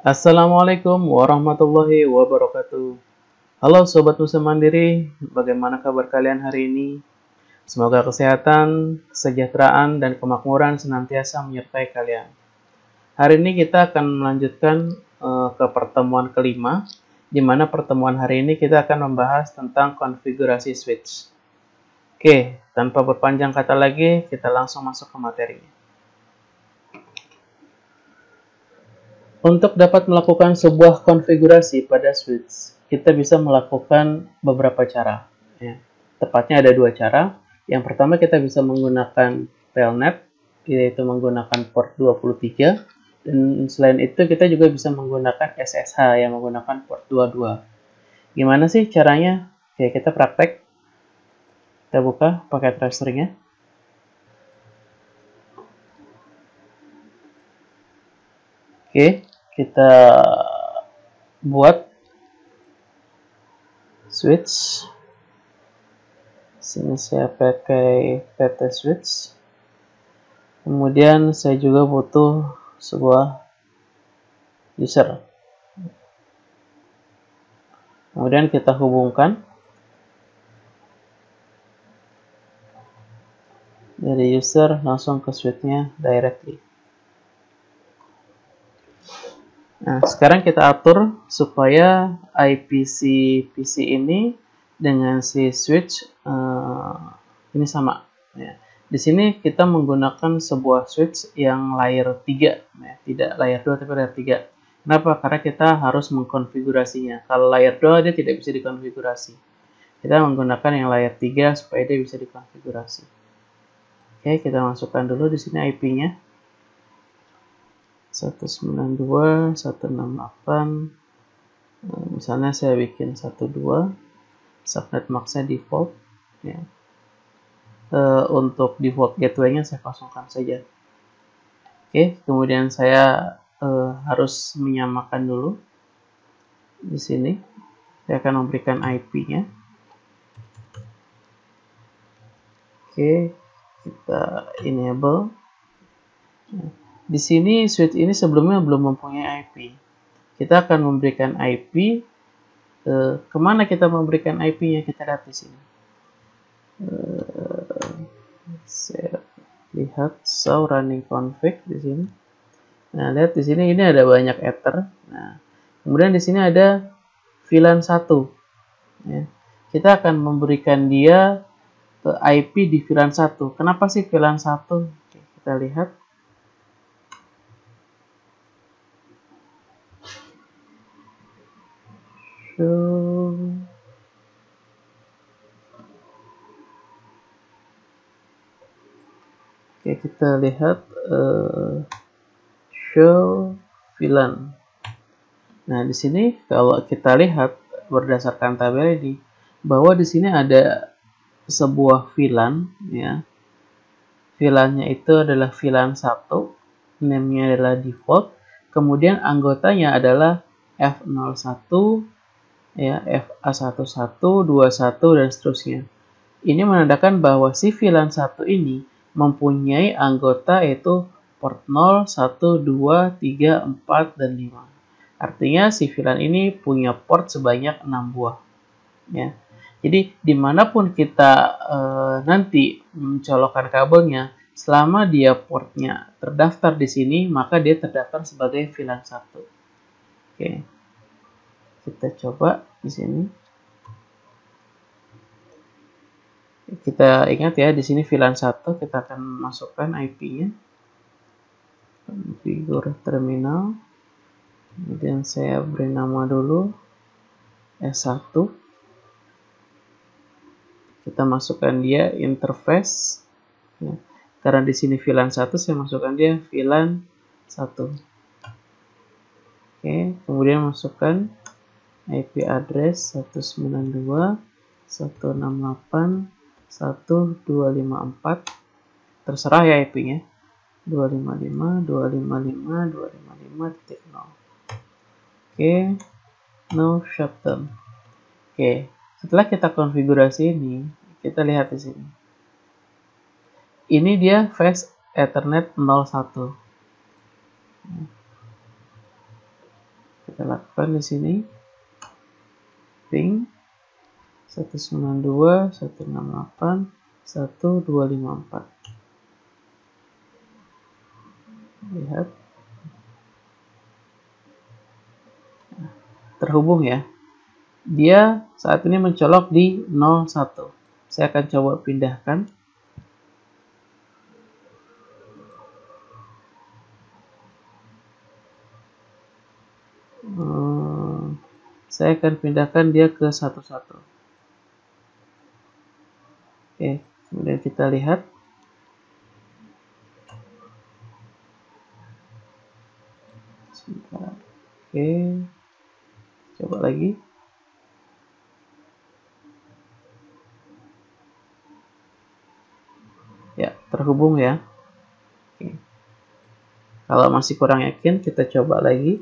Assalamualaikum warahmatullahi wabarakatuh. Halo Sobat Muslim Mandiri, bagaimana kabar kalian hari ini? Semoga kesehatan, kesejahteraan, dan kemakmuran senantiasa menyertai kalian. Hari ini kita akan melanjutkan ke pertemuan kelima, di mana pertemuan hari ini kita akan membahas tentang konfigurasi switch. Oke, tanpa berpanjang kata lagi, kita langsung masuk ke materinya. Untuk dapat melakukan sebuah konfigurasi pada switch, kita bisa melakukan beberapa cara. Ya. Tepatnya ada dua cara. Yang pertama kita bisa menggunakan telnet, yaitu menggunakan port 23. Dan selain itu kita juga bisa menggunakan SSH yang menggunakan port 22. Gimana sih caranya? Oke, kita praktek. Kita buka paket tracernya. Oke, kita buat switch. Sini saya pakai PT switch. Kemudian saya juga butuh sebuah user. Kemudian kita hubungkan dari user langsung ke switch-nya directly. Nah, sekarang kita atur supaya IPC PC ini dengan si switch ini sama. Ya. Di sini kita menggunakan sebuah switch yang layer 3, ya. Tidak layer 2 tapi layer 3. Kenapa? Karena kita harus mengkonfigurasinya. Kalau layer 2 dia tidak bisa dikonfigurasi. Kita menggunakan yang layer 3 supaya dia bisa dikonfigurasi. Oke, kita masukkan dulu di sini IP-nya. 192.168. Misalnya saya bikin 12. Subnet max-nya default. Ya. Untuk default gateway-nya saya kosongkan saja. Oke, kemudian saya harus menyamakan dulu di sini. Saya akan memberikan IP-nya. Oke, kita enable. Di sini switch ini sebelumnya belum mempunyai IP. Kita akan memberikan IP. Kemana kita memberikan IP-nya? Kita lihat di sini. Saya lihat show running config di sini. Nah, lihat di sini ini ada banyak ether. Nah, kemudian di sini ada VLAN 1. Ya. Kita akan memberikan dia IP di VLAN 1. Kenapa sih VLAN 1? Oke, kita lihat. Oke, kita lihat show VLAN. Nah, di sini kalau kita lihat berdasarkan tabel ini bahwa di sini ada sebuah VLAN, ya. VLAN-nya itu adalah VLAN 1, name-nya adalah default, kemudian anggotanya adalah F01, ya, FA11, 21 dan seterusnya. Ini menandakan bahwa si VLAN 1 ini mempunyai anggota yaitu port 0, 1, 2, 3, 4, dan 5. Artinya si VLAN ini punya port sebanyak 6 buah. Ya. Jadi dimanapun kita nanti mencolokkan kabelnya, selama dia portnya terdaftar di sini, maka dia terdaftar sebagai VLAN 1. Oke. Kita coba di sini. Kita ingat ya, di sini VLAN 1 kita akan masukkan IP-nya. Configure terminal. Kemudian saya beri nama dulu S1. Kita masukkan dia interface. Ya. Karena di sini VLAN 1, saya masukkan dia VLAN 1. Oke, kemudian masukkan IP address 192.168.1.254. Terserah ya IP-nya. 255.255.255.0. Oke, no shutdown. Oke, setelah kita konfigurasi ini, kita lihat di sini. Ini dia fast Ethernet 01. Kita lakukan di sini. Ping 192.168.1.254. Lihat. Terhubung ya. Dia saat ini mencolok di 01. Saya akan coba pindahkan. Saya akan pindahkan dia ke 11. Oke, kemudian kita lihat. Sebentar. Oke, coba lagi. Ya, terhubung ya. Oke. Kalau masih kurang yakin, kita coba lagi.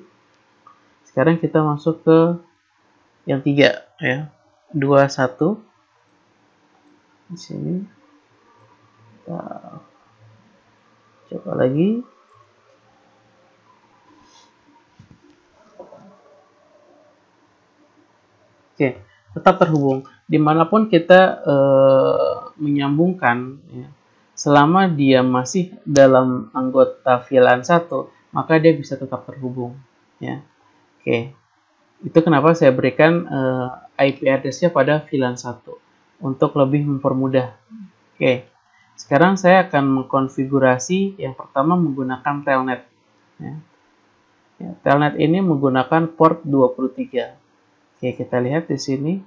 Sekarang kita masuk ke yang 3 ya. 21. Di sini. Kita coba lagi. Oke, tetap terhubung. Dimanapun kita menyambungkan, ya, selama dia masih dalam anggota VLAN 1, maka dia bisa tetap terhubung. Ya. Oke, itu kenapa saya berikan IP address-nya pada VLAN 1 untuk lebih mempermudah. Oke, sekarang saya akan mengkonfigurasi yang pertama menggunakan telnet. Ya. Ya, telnet ini menggunakan port 23. Oke, kita lihat di sini.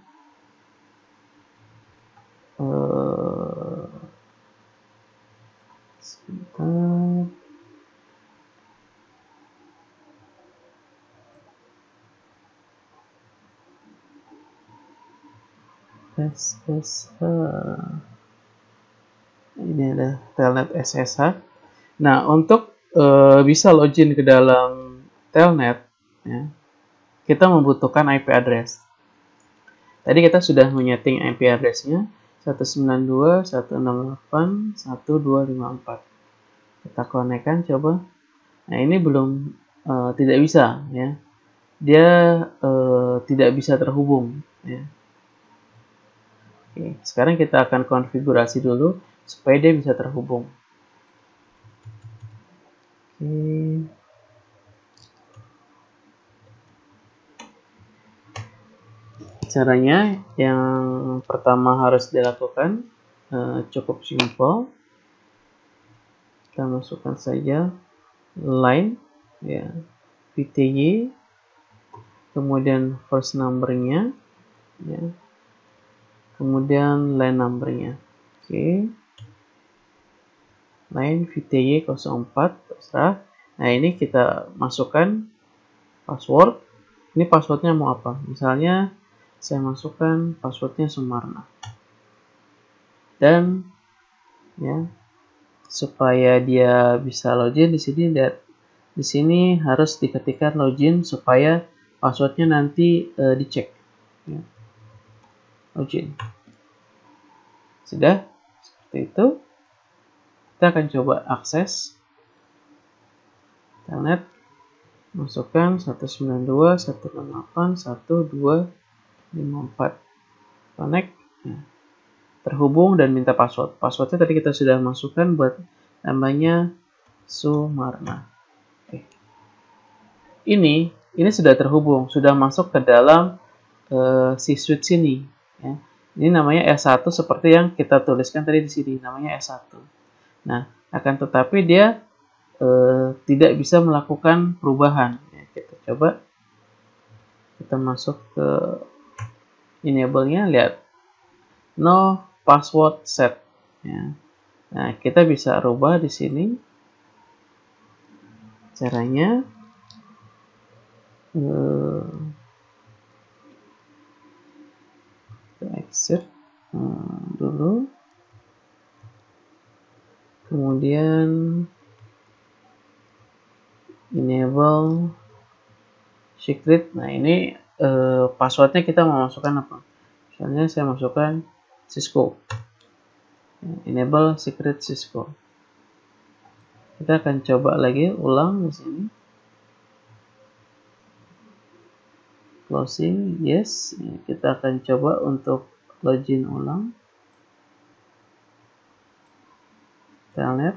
Sebentar. SSH. Ini ada telnet SSH. Nah, untuk bisa login ke dalam telnet, ya, kita membutuhkan IP address. Tadi kita sudah menyeting IP address-nya 192.168.1.254. Kita konekkan coba. Nah, ini belum tidak bisa ya. Dia tidak bisa terhubung ya. Oke, sekarang kita akan konfigurasi dulu supaya dia bisa terhubung. Oke. Caranya yang pertama harus dilakukan cukup simpel. Kita masukkan saja line ya, VTY, kemudian first number-nya ya, kemudian line number-nya. Oke. Line VTY 04 terserah. Nah, ini kita masukkan password. Ini passwordnya mau apa? Misalnya saya masukkan passwordnya Sumarna. Dan ya, supaya dia bisa login di sini, lihat di sini harus diketikkan login supaya passwordnya nanti dicek. Ya. Login. Sudah seperti itu. Kita akan coba akses telnet. Masukkan 192.168.1.254. Connect. Nah, terhubung dan minta password. Passwordnya tadi kita sudah masukkan buat namanya Sumarna. Oke. Ini sudah terhubung, sudah masuk ke dalam si switch ini. Ya. Ini namanya S1 seperti yang kita tuliskan tadi di sini, namanya S1. Nah, akan tetapi dia tidak bisa melakukan perubahan. Ya, kita coba, kita masuk ke enable-nya, lihat no password set. Ya. Nah, kita bisa rubah di sini. Caranya kita exit dulu. Kemudian enable secret. Nah, ini passwordnya kita mau masukkan apa? Misalnya saya masukkan Cisco. Enable secret Cisco. Kita akan coba lagi ulang di sini. closing, yes. Kita akan coba untuk login ulang. Telnet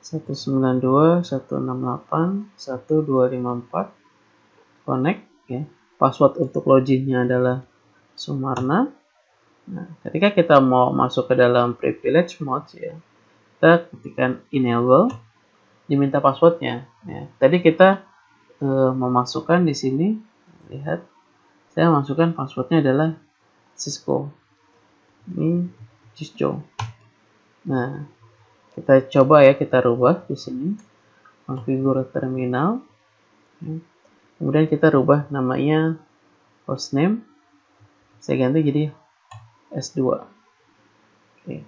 192.168.1.254 connect ya. Password untuk loginnya adalah Sumarna. Nah, ketika kita mau masuk ke dalam privilege mode ya, kita ketikkan enable, diminta passwordnya ya. Tadi kita memasukkan di sini, lihat saya masukkan passwordnya adalah Cisco. Ini Cisco. Nah, kita coba ya, kita rubah di sini configure terminal. Kemudian kita rubah namanya hostname. Saya ganti jadi S2. Oke.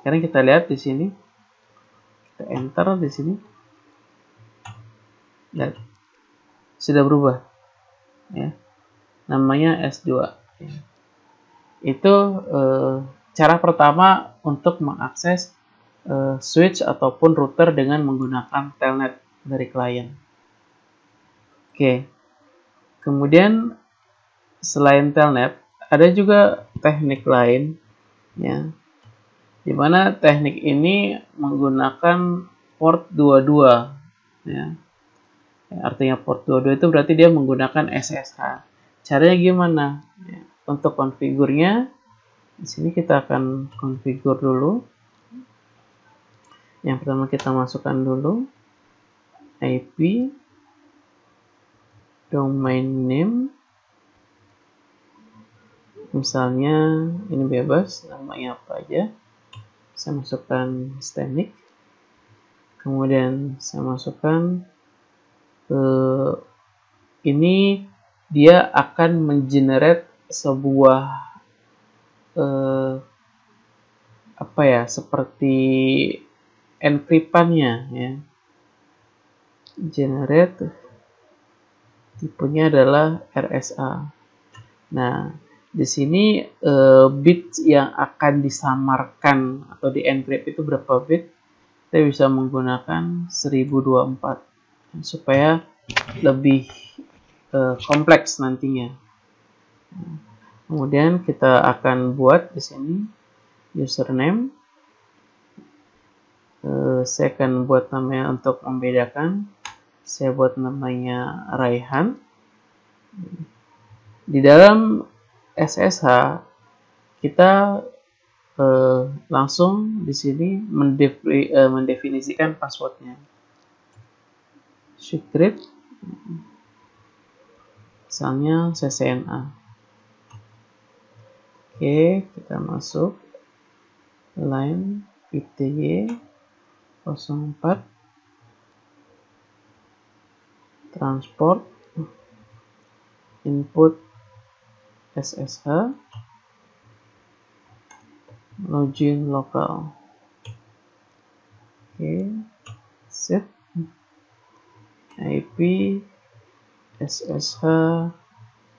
Sekarang kita lihat di sini. Kita enter di sini. Lihat. Sudah berubah. Ya. Namanya S2. Itu cara pertama untuk mengakses switch ataupun router dengan menggunakan telnet dari klien. Oke. Kemudian selain telnet ada juga teknik lain ya. Dimana teknik ini menggunakan port 22 ya. Artinya port 22 itu berarti dia menggunakan SSH. Caranya gimana? Ya, untuk konfigurnya di sini kita akan konfigur dulu. Yang pertama kita masukkan dulu IP, domain name, misalnya ini bebas, namanya apa aja. Saya masukkan Static. Kemudian saya masukkan ini dia akan mengenerate sebuah apa ya, seperti encryptannya ya. Generate tipenya adalah RSA. Nah, di sini bit yang akan disamarkan atau di encrypt itu berapa bit? Kita bisa menggunakan 1024 supaya lebih kompleks nantinya. Kemudian kita akan buat di sini username. Saya akan buat namanya untuk membedakan. Saya buat namanya Raihan. Di dalam SSH kita langsung di sini mendefinisikan passwordnya. Secret, misalnya CCNA. Oke, kita masuk line PTY 04 transport input SSH login lokal. Oke, set IP SSH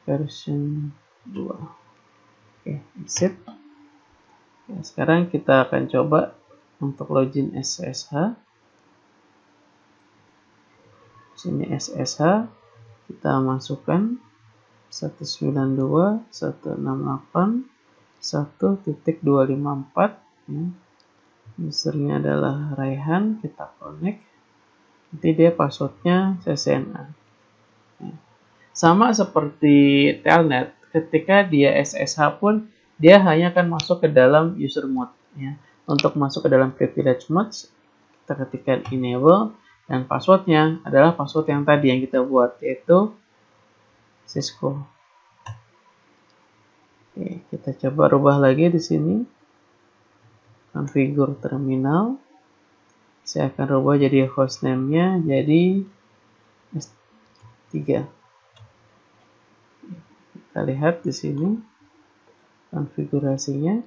version 2. Oke, set. Ya, sekarang kita akan coba untuk login SSH. Sini SSH kita masukkan 192.168.1.254 ya. Usernya adalah Raihan, kita connect. Nanti dia passwordnya CCNA ya. Sama seperti telnet, ketika dia SSH pun dia hanya akan masuk ke dalam user mode ya. Untuk masuk ke dalam privilege mode kita ketikkan enable dan passwordnya adalah password yang tadi yang kita buat, yaitu Cisco. Oke, kita coba rubah lagi di sini. Configure terminal. Saya akan rubah jadi hostname-nya jadi S3. Kita lihat di sini konfigurasinya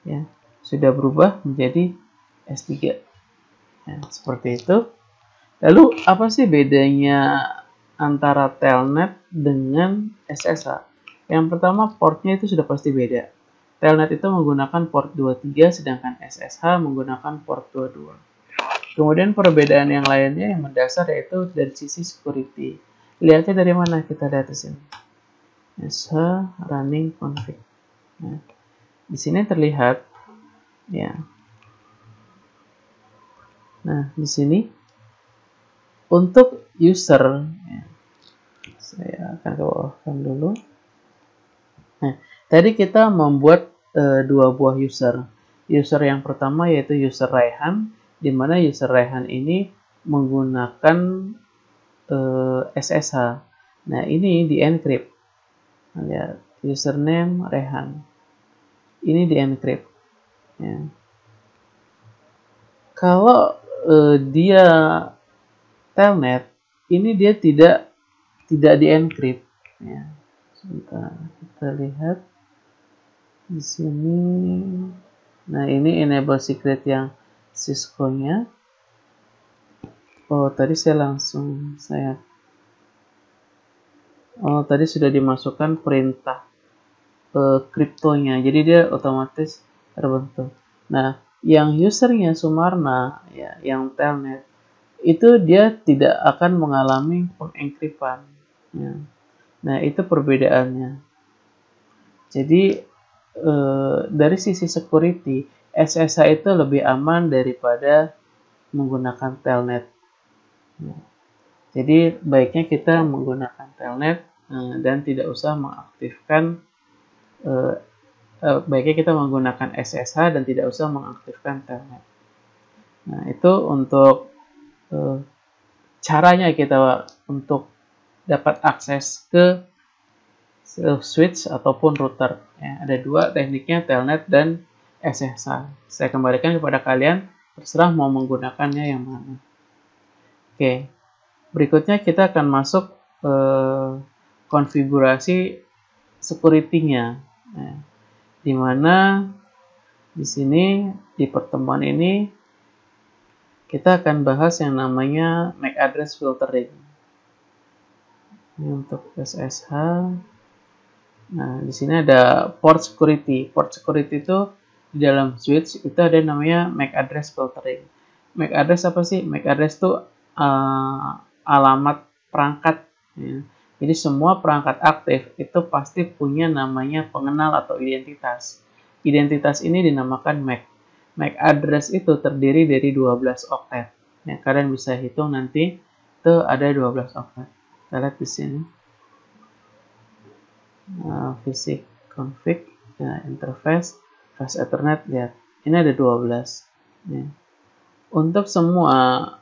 ya, sudah berubah menjadi S3. Ya, seperti itu. Lalu apa sih bedanya antara telnet dengan SSH? Yang pertama, portnya itu sudah pasti beda. Telnet itu menggunakan port 23, sedangkan SSH menggunakan port 22. Kemudian perbedaan yang lainnya yang mendasar yaitu dari sisi security. Lihatnya dari mana? Kita lihat di sini. sh running config. Nah, di sini terlihat ya. Nah, di sini untuk user ya, saya akan ke bawahkan dulu. Nah, tadi kita membuat dua buah user. User yang pertama yaitu user Raihan, di mana user Raihan ini menggunakan SSH. Nah, ini di encrypt. Lihat, username Rehan. Ini di encrypt. Ya. Kalau dia telnet, ini dia tidak di encrypt. Ya. Sebentar, kita lihat di sini. Nah, ini enable secret yang Cisco-nya. Oh, tadi tadi sudah dimasukkan perintah kriptonya, jadi dia otomatis terbentuk. Nah, yang usernya Sumarna, ya, yang telnet, itu dia tidak akan mengalami pengenkripan. Ya. Nah, itu perbedaannya. Jadi dari sisi security, SSH itu lebih aman daripada menggunakan telnet. Ya. Jadi baiknya kita menggunakan telnet dan tidak usah mengaktifkan baiknya kita menggunakan SSH dan tidak usah mengaktifkan telnet. Nah, itu untuk caranya kita untuk dapat akses ke switch ataupun router. Ya, ada dua tekniknya, telnet dan SSH. Saya kembalikan kepada kalian, terserah mau menggunakannya yang mana. Oke, berikutnya kita akan masuk konfigurasi security-nya. Nah, di mana di sini di pertemuan ini kita akan bahas yang namanya MAC address filtering. Ini untuk SSH. Nah, di sini ada port security. Port security itu di dalam switch itu ada yang namanya MAC address filtering. MAC address apa sih? MAC address itu alamat perangkat. Ya. Jadi semua perangkat aktif itu pasti punya namanya pengenal atau identitas. Identitas ini dinamakan MAC. MAC address itu terdiri dari 12 oktet. Ya, kalian bisa hitung nanti itu ada 12 oktet. Kita lihat di sini. Basic config, ya, interface, fast ethernet, lihat. Ini ada 12. Ya. Untuk semua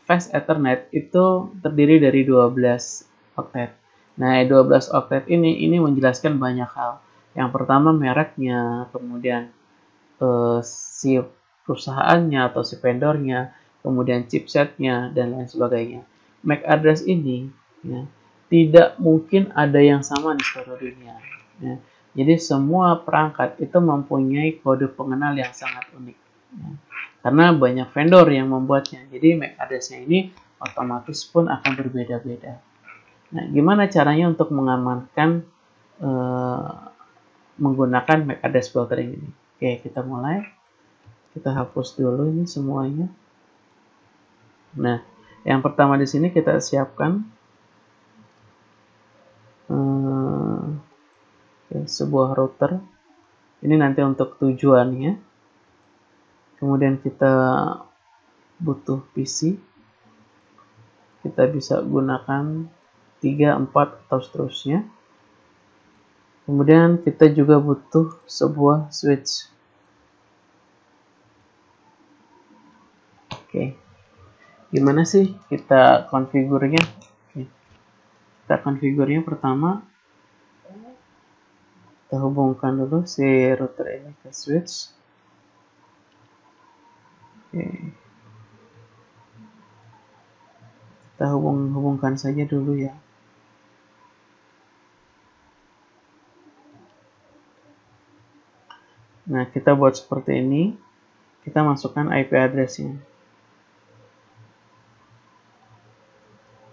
fast ethernet itu terdiri dari 12 oktet. Nah, 12 oktet ini menjelaskan banyak hal. Yang pertama mereknya, kemudian si perusahaannya atau si vendornya, kemudian chipsetnya, dan lain sebagainya. MAC address ini ya, tidak mungkin ada yang sama di seluruh dunia. Ya. Jadi semua perangkat itu mempunyai kode pengenal yang sangat unik. Ya. Karena banyak vendor yang membuatnya. Jadi MAC address-nya ini otomatis pun akan berbeda-beda. Nah, gimana caranya untuk mengamankan menggunakan MAC address filtering ini? Oke, kita mulai. Kita hapus dulu ini semuanya. Nah, yang pertama di sini kita siapkan sebuah router. Ini nanti untuk tujuannya. Kemudian kita butuh PC. Kita bisa gunakan 3, 4, atau seterusnya. Kemudian kita juga butuh sebuah switch. Oke. Gimana sih kita konfigurnya? Kita konfigurnya pertama kita hubungkan dulu si router ini ke switch. Oke. Kita hubungkan saja dulu ya. Nah, kita buat seperti ini. Kita masukkan IP address-nya.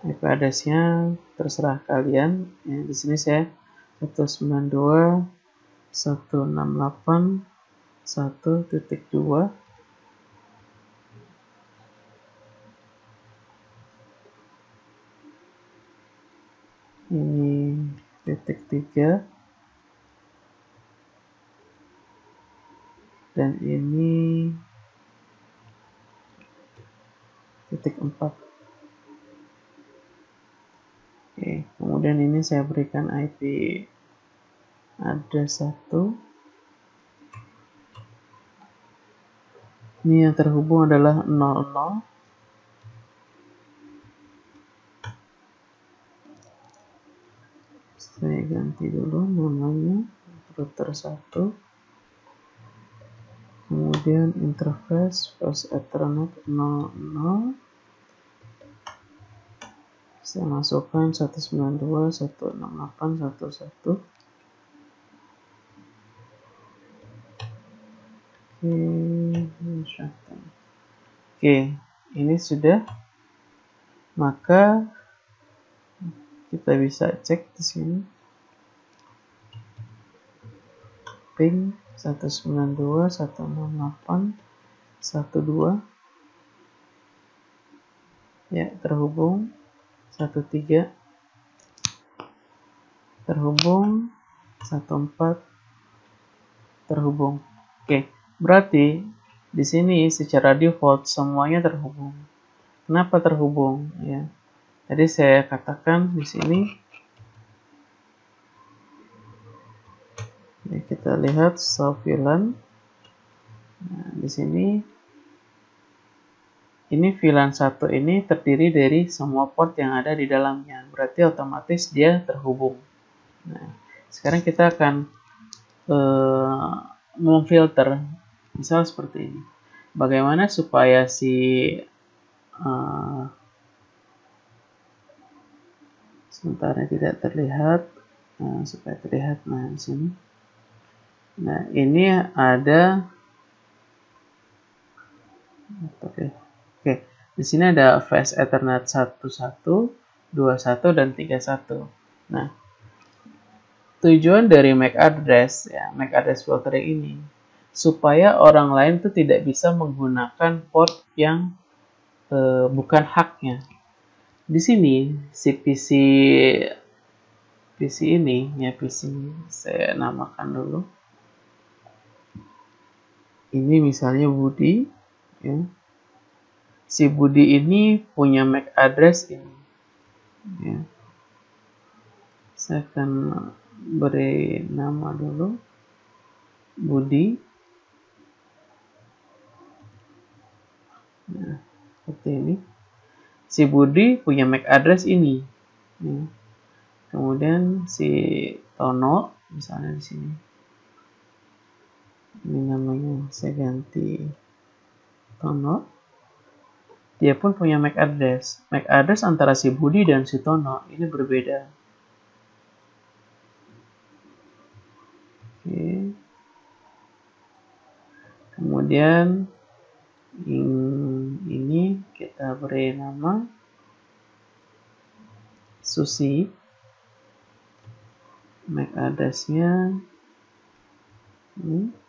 IP address-nya terserah kalian. Ya, di sini saya 192.168.1.2. ini titik 3, dan ini titik 4. Oke, kemudian ini saya berikan IP address 1. Ini yang terhubung adalah 00. Saya ganti dulu namanya, router 1. Kemudian interface fast ethernet 00. Saya masukkan 192.168.1.1. Oke, ini sudah. Maka kita bisa cek di sini. Ping 192.168.1.2. Ya, terhubung. 13 terhubung, 14 terhubung. Oke, berarti di sini secara default semuanya terhubung. Kenapa terhubung? Ya, tadi saya katakan di sini. Ya, kita lihat VLAN. Nah, di sini ini VLAN 1 ini terdiri dari semua port yang ada di dalamnya. Berarti otomatis dia terhubung. Nah, sekarang kita akan memfilter, misal seperti ini. Bagaimana supaya sementara tidak terlihat, supaya terlihat. Nah, di sini. Nah, ini ada. Oke, di sini ada fast Ethernet 11, 21, dan 31. Nah, tujuan dari MAC address, ya, MAC address filtering ini, supaya orang lain itu tidak bisa menggunakan port yang bukan haknya. Di sini si PC ini, ya, PC saya namakan dulu. Ini misalnya Budi, ya. Si Budi ini punya MAC address ini, ya. Saya akan beri nama dulu Budi. Nah, seperti ini. Si Budi punya MAC address ini, ya. Kemudian si Tono misalnya di sini. Ini namanya saya ganti Tono. Dia pun punya MAC address. MAC address antara si Budi dan si Tono ini berbeda. Oke. Kemudian ini kita beri nama Susi. MAC address-nya ini.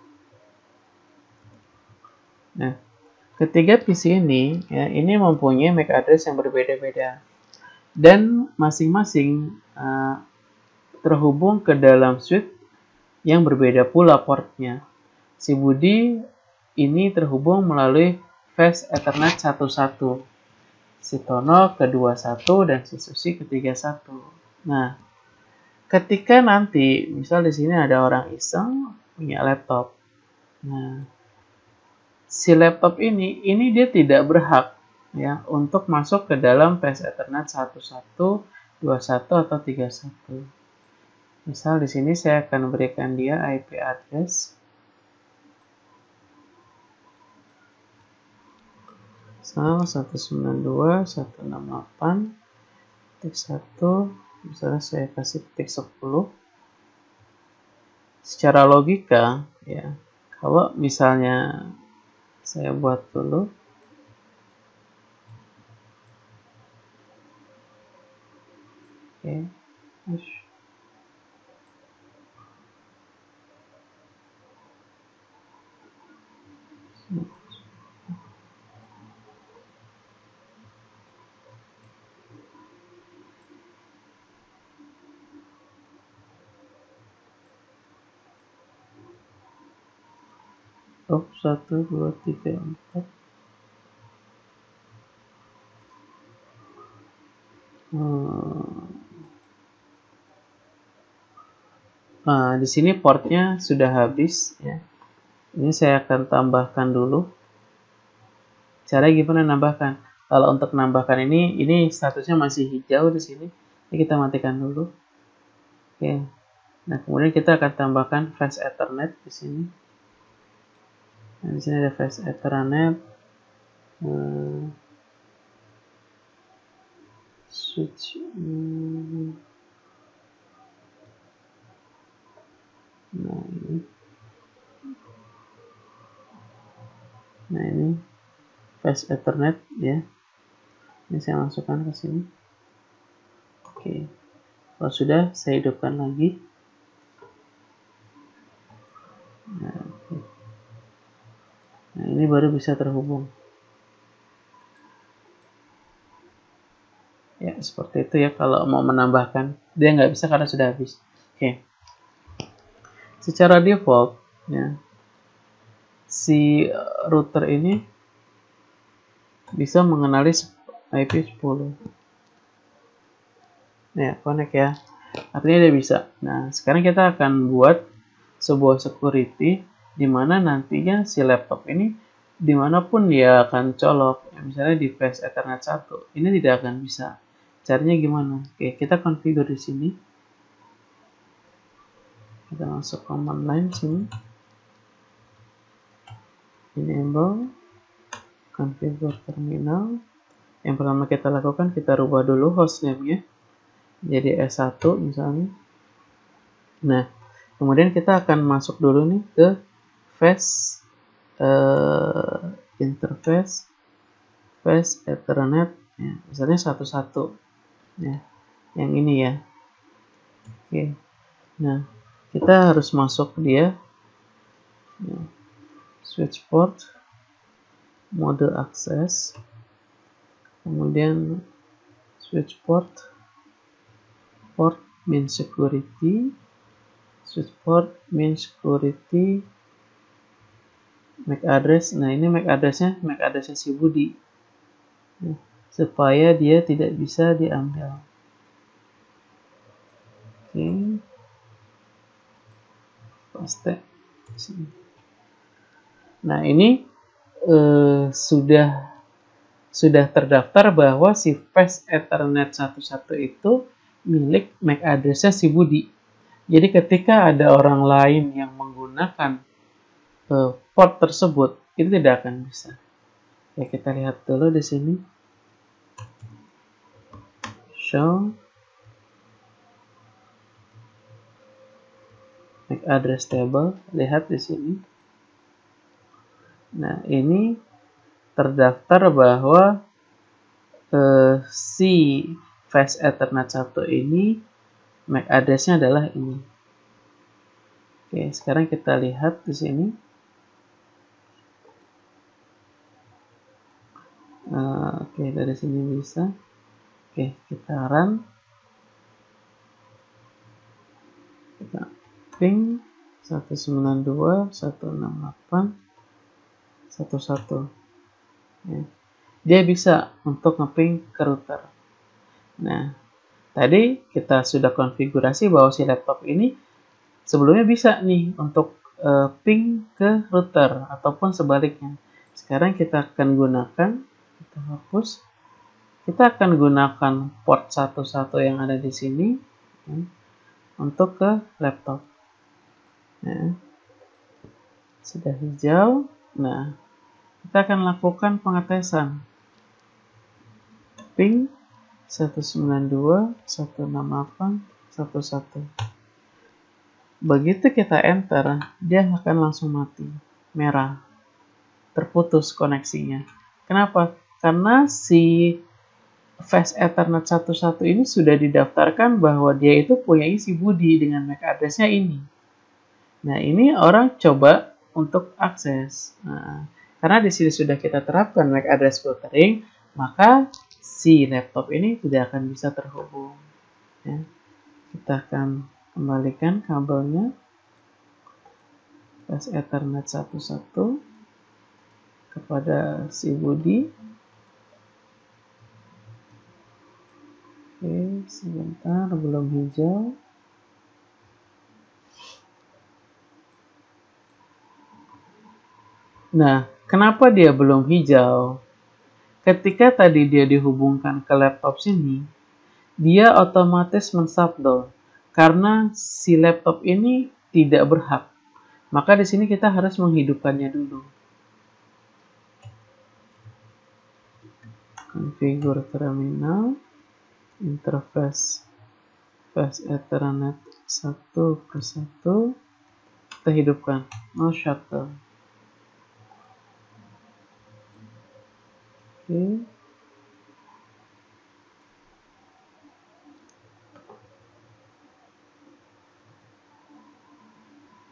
Nah, ketiga PC ini, ya, ini mempunyai MAC address yang berbeda-beda dan masing-masing terhubung ke dalam switch yang berbeda pula portnya. Si Budi ini terhubung melalui fast Ethernet 11, si Tono ke 21, dan si Susi ke 31. Nah, ketika nanti misal di sini ada orang iseng punya laptop. Nah, si laptop ini dia tidak berhak, ya, untuk masuk ke dalam fast Ethernet 11, 21, atau 31. Misal di sini saya akan berikan dia IP address 192.168.1. Misalnya saya kasih titik 10. Secara logika, ya, kalau misalnya saya buat dulu. Oke. Oh, 1, 2, 3, 4. Nah, di sini portnya sudah habis ya. Ini saya akan tambahkan dulu. Cara gimana nambahkan? Kalau untuk nambahkan ini statusnya masih hijau di sini. Ini kita matikan dulu. Oke. Nah, kemudian kita akan tambahkan flash Ethernet di sini. Nah, di sini ada flash Ethernet. Switch. Nah, ini. Nah, ini flash Ethernet ya. Ini saya masukkan ke sini. Oke. Kalau sudah, saya hidupkan lagi. Nah, oke. Nah, ini baru bisa terhubung. Ya, seperti itu ya kalau mau menambahkan. Dia nggak bisa karena sudah habis. Oke. Secara default, ya, si router ini bisa mengenali IP10. Ya, connect ya. Artinya dia bisa. Nah, sekarang kita akan buat sebuah security di mana nantinya si laptop ini dimanapun dia akan colok, misalnya di flash Ethernet 1, ini tidak akan bisa. Caranya gimana? Oke, kita configure di sini. Kita masuk command line sini. Enable configure terminal. Yang pertama kita lakukan, kita rubah dulu hostname-nya jadi S1 misalnya. Nah, kemudian kita akan masuk dulu nih ke flash interface flash Ethernet ya, misalnya 11 ya, yang ini ya. Oke. Nah, kita harus masuk dia ya, switch port, mode access, kemudian switch port main security, switch port main security, MAC address. Nah, ini MAC addressnya si Budi ya, supaya dia tidak bisa diambil. Oke, paste. Nah, ini sudah terdaftar bahwa si flash Ethernet 11 itu milik MAC addressnya si Budi. Jadi ketika ada orang lain yang menggunakan port tersebut, itu tidak akan bisa. Ya, kita lihat dulu di sini. Show MAC address table, lihat di sini. Nah, ini terdaftar bahwa si flash Ethernet 1 ini MAC address-nya adalah ini. Oke, sekarang kita lihat di sini. Oke, dari sini bisa. Oke, kita run. Kita ping 192.168.1.1. Ya. Dia bisa untuk ngeping ke router. Nah, tadi kita sudah konfigurasi bahwa si laptop ini sebelumnya bisa nih untuk ping ke router ataupun sebaliknya. Sekarang kita akan gunakan, kita hapus, kita akan gunakan port 11 yang ada di sini ya, untuk ke laptop. Ya. Sudah hijau. Nah, kita akan lakukan pengetesan. Ping 192.168.1.1. Begitu kita enter, dia akan langsung mati, merah, terputus koneksinya. Kenapa? Karena si flash Ethernet 11 ini sudah didaftarkan bahwa dia itu punya isi Budi dengan MAC address-nya ini. Nah, ini orang coba untuk akses. Nah, karena di sini sudah kita terapkan MAC address filtering, maka si laptop ini tidak akan bisa terhubung. Ya. Kita akan kembalikan kabelnya. fast Ethernet 11 kepada si Budi. Oke, sebentar, belum hijau. Nah, kenapa dia belum hijau? Ketika tadi dia dihubungkan ke laptop sini, dia otomatis men-shutdown karena si laptop ini tidak berhak. Maka di sini kita harus menghidupkannya dulu. Configure terminal, interface fast Ethernet 1/1, kita hidupkan, no shutdown. Oke.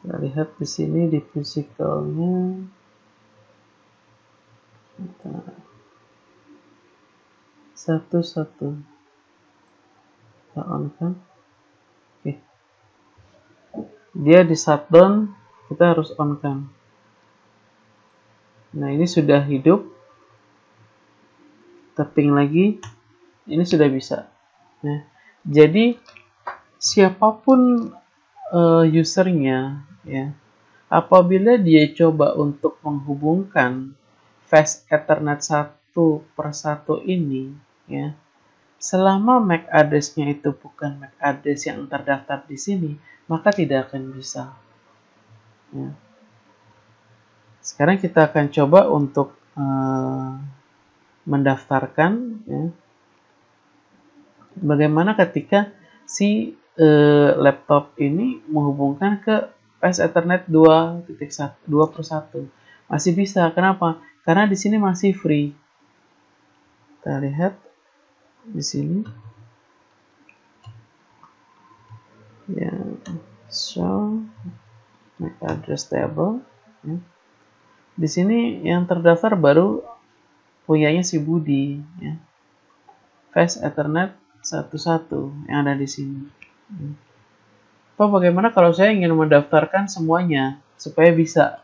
Kita lihat di sini di physicalnya. Satu-satu. Kita on kan. Oke. Dia di shutdown, kita harus on kan. Nah, ini sudah hidup. Tapping lagi, ini sudah bisa. Nah, jadi siapapun usernya, ya, apabila dia coba untuk menghubungkan fast Ethernet 1/1 ini, ya, selama MAC address-nya itu bukan MAC address yang terdaftar di sini, maka tidak akan bisa. Ya. Sekarang kita akan coba untuk mendaftarkan, ya. Bagaimana ketika si laptop ini menghubungkan ke fast Ethernet 2/1 masih bisa. Kenapa? Karena di sini masih free. Kita lihat di sini, ya, show MAC address table, ya. Di sini yang terdaftar baru punyanya si Budi, ya. Fast Ethernet 1/1 yang ada di sini. Bagaimana kalau saya ingin mendaftarkan semuanya supaya bisa?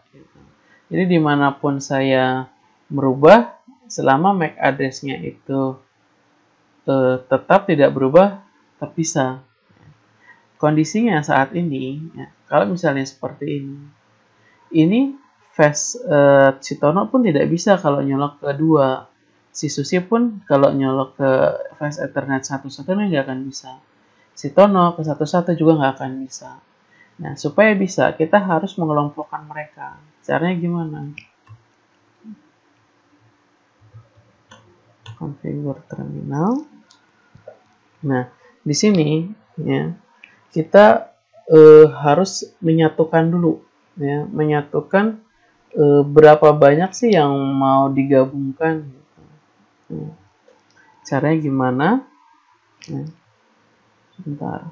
Jadi dimanapun saya merubah, selama MAC address-nya itu tetap tidak berubah, tetap bisa. Kondisinya saat ini, ya, kalau misalnya seperti ini fast Citono pun tidak bisa kalau nyolok ke 2. Si Susi pun kalau nyolok ke fast Ethernet 1/1 nggak akan bisa. Citono ke 1/1 juga nggak akan bisa. Nah, supaya bisa, kita harus mengelompokkan mereka. Caranya gimana? Configure terminal. Nah, di sini, ya, kita harus menyatukan dulu, ya, menyatukan berapa banyak sih yang mau digabungkan. Caranya gimana? Sebentar.